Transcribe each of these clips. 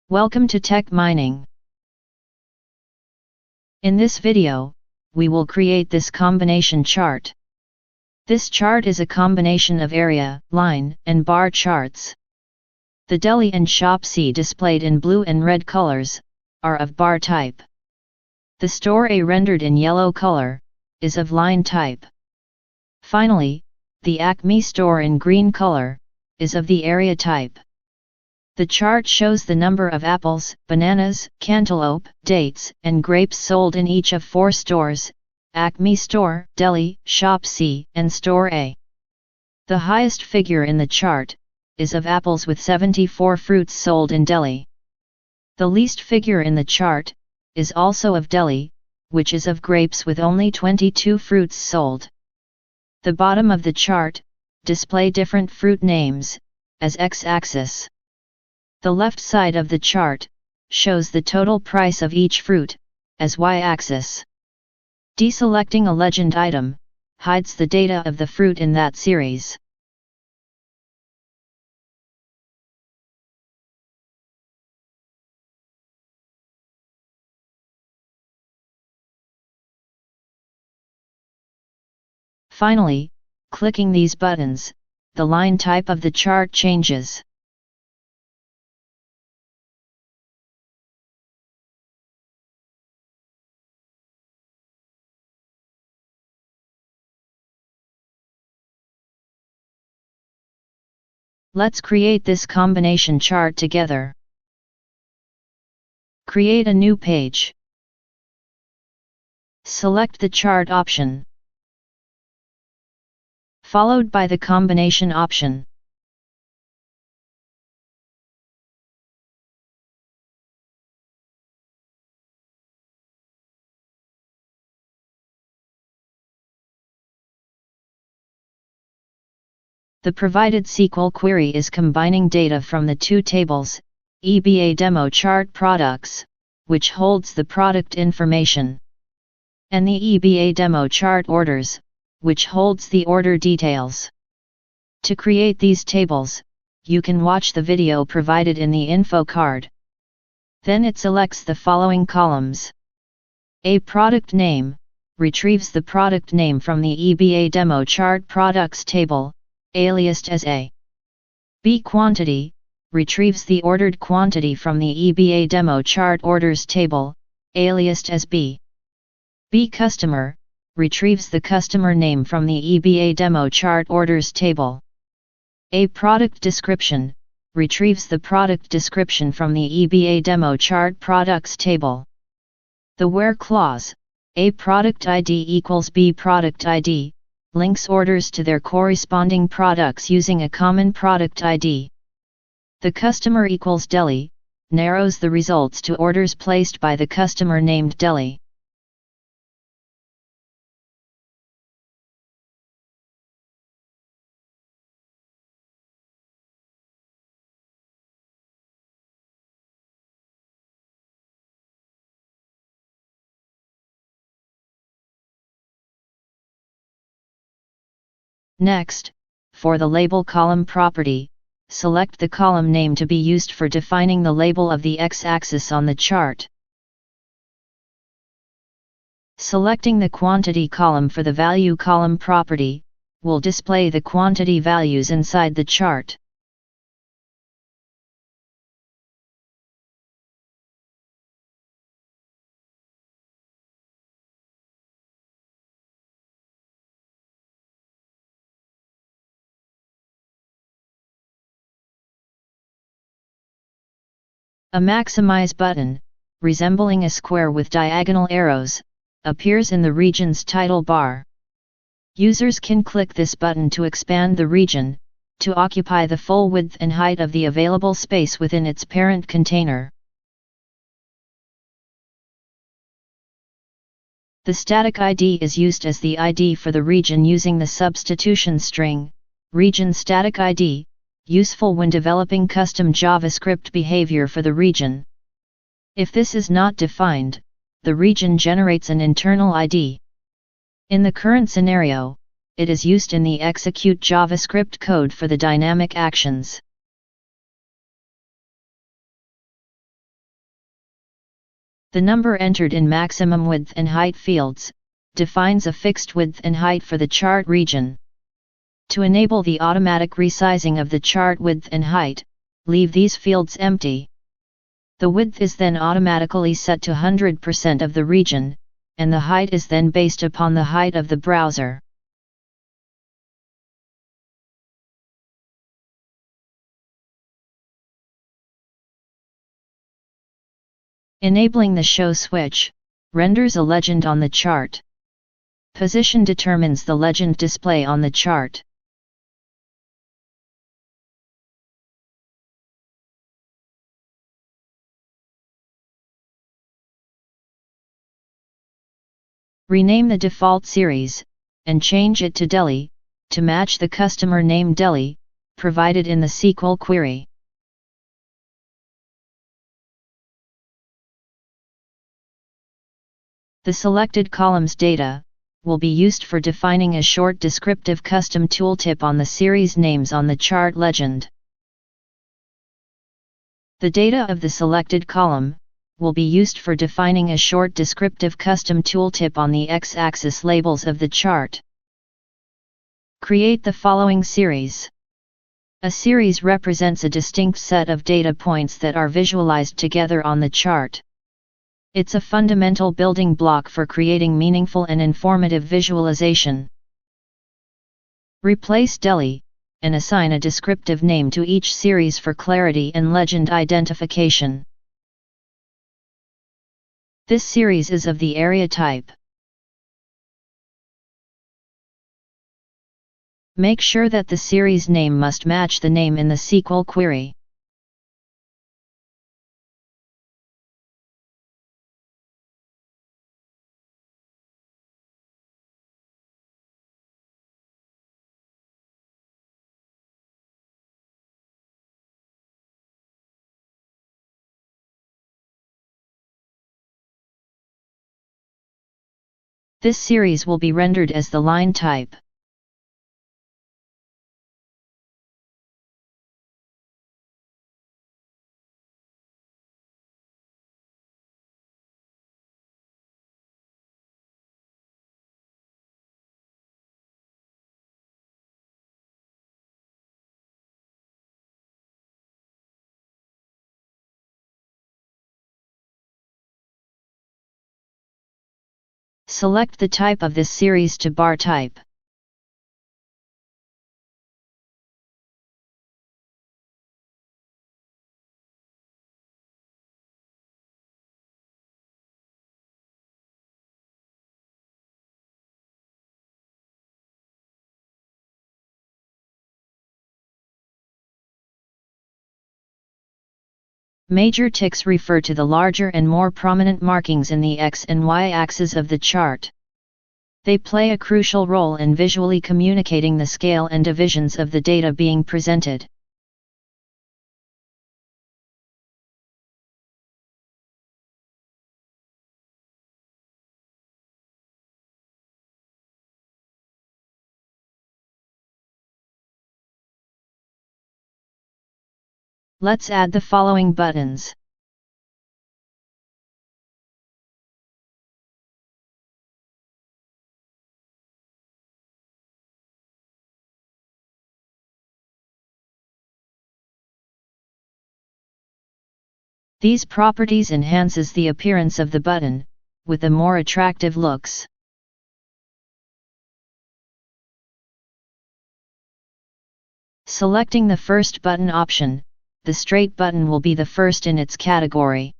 Welcome to Tech Mining. In this video, we will create this combination chart. This chart is a combination of area, line, and bar charts. The Deli and Shop C displayed in blue and red colors are of bar type. The Store A rendered in yellow color is of line type. Finally, the Acme Store in green color is of the area type. The chart shows the number of apples, bananas, cantaloupe, dates, and grapes sold in each of 4 stores: Acme Store, Deli, Shop C, and Store A. The highest figure in the chart is of apples with 74 fruits sold in Deli. The least figure in the chart is also of Deli, which is of grapes with only 22 fruits sold. The bottom of the chart display different fruit names as x-axis. The left side of the chart shows the total price of each fruit as y-axis. Deselecting a legend item hides the data of the fruit in that series. Finally, clicking these buttons, the line type of the chart changes. Let's create this combination chart together. Create a new page. Select the chart option, followed by the combination option. The provided SQL query is combining data from the 2 tables, EBA demo chart products, which holds the product information, and the EBA demo chart orders, which holds the order details. To create these tables, you can watch the video provided in the info card. Then it selects the following columns. A product name retrieves the product name from the EBA demo chart products table, aliased as A. b.quantity retrieves the ordered quantity from the EBA demo chart orders table, aliased as B. b.customer retrieves the customer name from the EBA demo chart orders table. A product description retrieves the product description from the EBA demo chart products table. The where clause, A product ID equals B product ID, links orders to their corresponding products using a common product ID. The customer equals Deli narrows the results to orders placed by the customer named Deli. Next, for the label column property, select the column name to be used for defining the label of the x-axis on the chart. Selecting the quantity column for the value column property will display the quantity values inside the chart. A maximize button, resembling a square with diagonal arrows, appears in the region's title bar. Users can click this button to expand the region, to occupy the full width and height of the available space within its parent container. The static ID is used as the ID for the region using the substitution string, region static ID, useful when developing custom JavaScript behavior for the region. If this is not defined, the region generates an internal ID. In the current scenario, it is used in the execute JavaScript code for the dynamic actions. The number entered in maximum width and height fields defines a fixed width and height for the chart region. To enable the automatic resizing of the chart width and height, leave these fields empty. The width is then automatically set to 100% of the region, and the height is then based upon the height of the browser. Enabling the show switch renders a legend on the chart. Position determines the legend display on the chart. Rename the default series, and change it to Deli, to match the customer name Deli, provided in the SQL query. The selected column's data will be used for defining a short descriptive custom tooltip on the series names on the chart legend. The data of the selected column will be used for defining a short descriptive custom tooltip on the x-axis labels of the chart. Create the following series. A series represents a distinct set of data points that are visualized together on the chart. It's a fundamental building block for creating meaningful and informative visualization. Replace Deli, and assign a descriptive name to each series for clarity and legend identification. This series is of the area type. Make sure that the series name must match the name in the SQL query. This series will be rendered as the line type. Select the type of this series to bar type. Major ticks refer to the larger and more prominent markings in the X and Y axes of the chart. They play a crucial role in visually communicating the scale and divisions of the data being presented. Let's add the following buttons. These properties enhances the appearance of the button, with a more attractive looks. Selecting the first button option, the straight button will be the first in its category.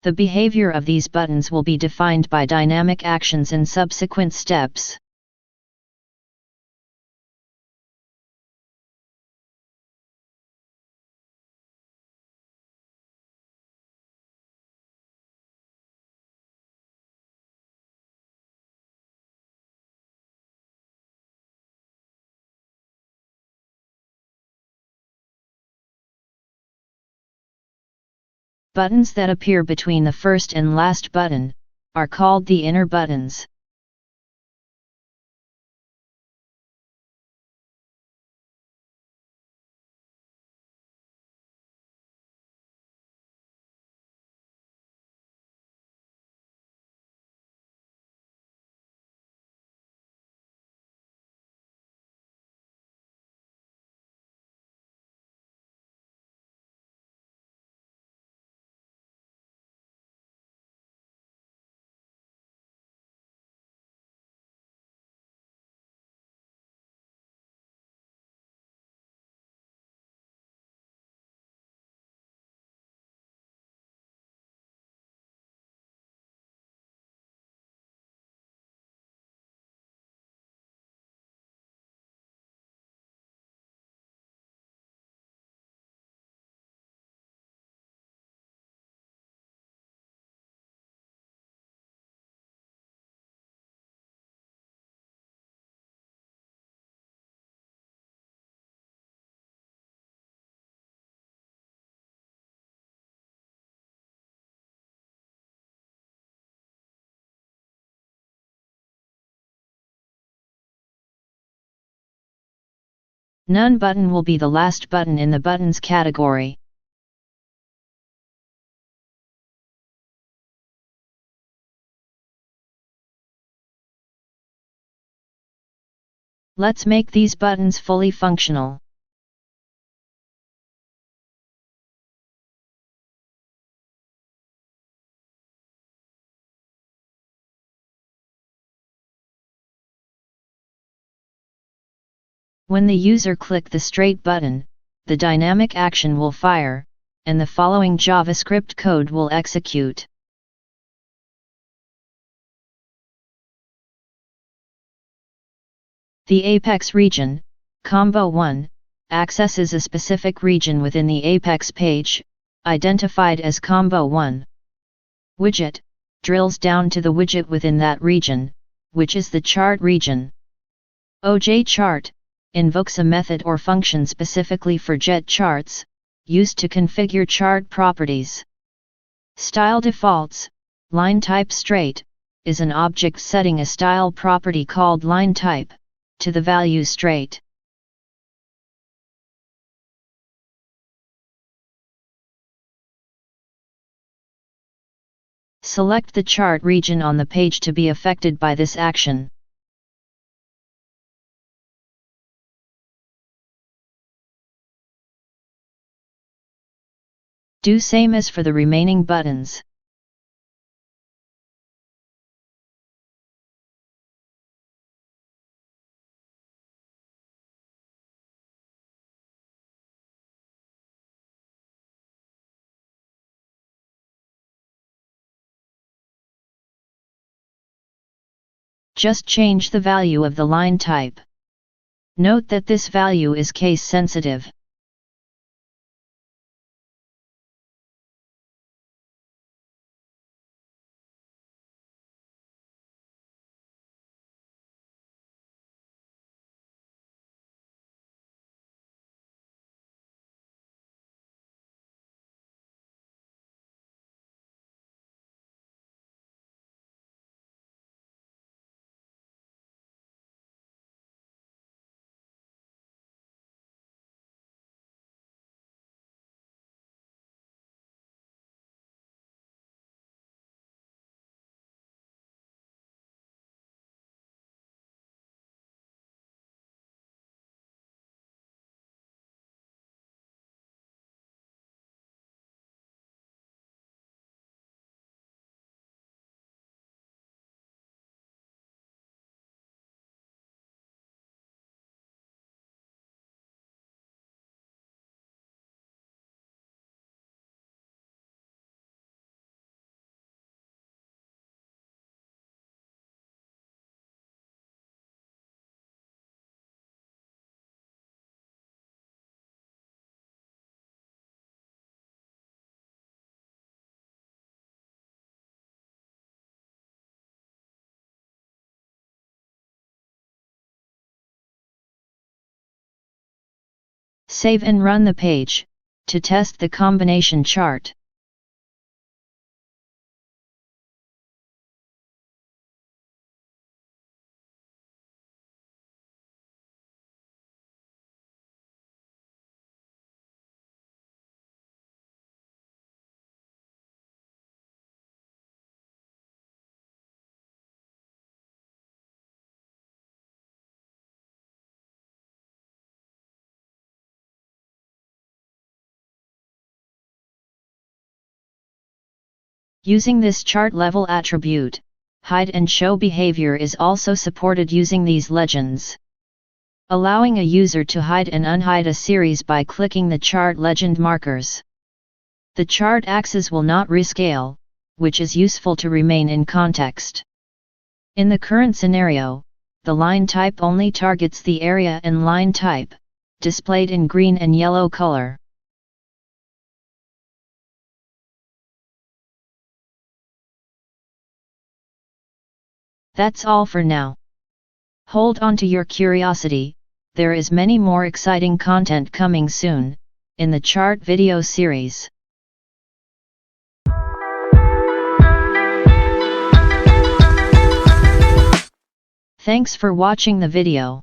The behavior of these buttons will be defined by dynamic actions in subsequent steps. Buttons that appear between the first and last button are called the inner buttons. None button will be the last button in the buttons category. Let's make these buttons fully functional. When the user click the straight button, the dynamic action will fire, and the following JavaScript code will execute. The Apex region, Combo 1, accesses a specific region within the Apex page, identified as Combo 1. Widget, drills down to the widget within that region, which is the chart region. OJChart, invokes a method or function specifically for get charts, used to configure chart properties. Style defaults, line type straight, is an object setting a style property called line type, to the value straight. Select the chart region on the page to be affected by this action. Do same as for the remaining buttons. Just change the value of the line type. Note that this value is case sensitive. Save and run the page, to test the combination chart. Using this chart level attribute, hide and show behavior is also supported using these legends. Allowing a user to hide and unhide a series by clicking the chart legend markers. The chart axis will not rescale, which is useful to remain in context. In the current scenario, the line type only targets the area and line type, displayed in green and yellow color. That's all for now. Hold on to your curiosity, there is many more exciting content coming soon, in the chart video series. Thanks for watching the video.